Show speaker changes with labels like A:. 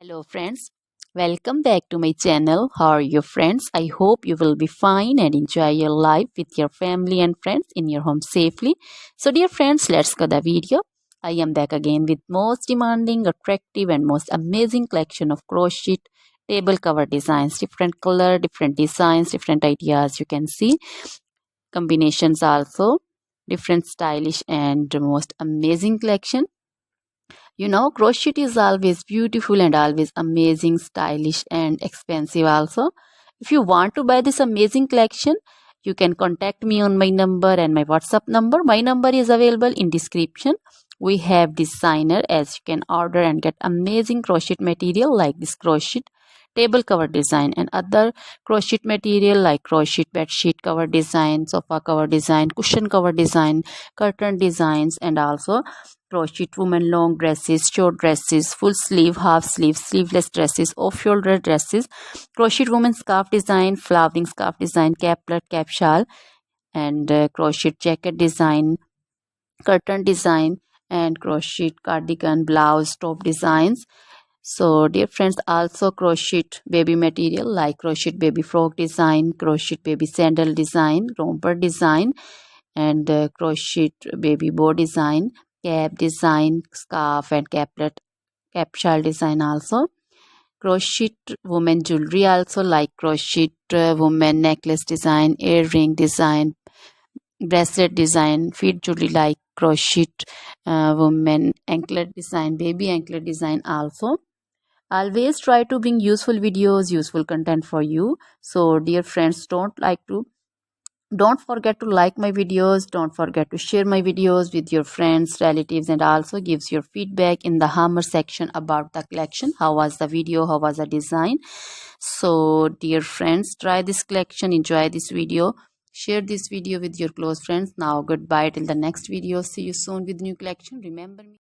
A: Hello friends, welcome back to my channel. How are you friends? I hope you will be fine and enjoy your life with your family and friends in your home safely. So dear friends, let's go the video. I am back again with most demanding, attractive and most amazing collection of crochet table cover designs. Different color, different designs, different ideas you can see. Combinations also. Different stylish and most amazing collection. Crochet is always beautiful and always amazing, stylish and expensive also. If you want to buy this amazing collection, you can contact me on my number and my WhatsApp number. My number is available in description. We have designer as you can order and get amazing crochet material like this crochet table cover design and other crochet material like crochet bed sheet cover design, sofa cover design, cushion cover design, curtain designs, and also crochet women long dresses, short dresses, full sleeve, half sleeve, sleeveless dresses, off shoulder dresses, crochet woman scarf design, flowering scarf design, caplet, cap shawl, and crochet jacket design, curtain design, and crochet cardigan, blouse, top designs. So dear friends, also crochet baby material like crochet baby frock design, crochet baby sandal design, romper design, and crochet baby bow design, cap design, scarf and caplet, cap shawl design also. Crochet woman jewelry also like crochet woman necklace design, earring design, bracelet design, feet jewelry like crochet woman anklet design, baby anklet design also. Always try to bring useful videos, useful content for you. So dear friends, don't forget to like my videos, don't forget to share my videos with your friends, relatives, and also gives your feedback in the hammer section about the collection. How was the video, how was the design? So dear friends, try this collection, enjoy this video, share this video with your close friends. Now goodbye till the next video. See you soon with new collection. Remember me.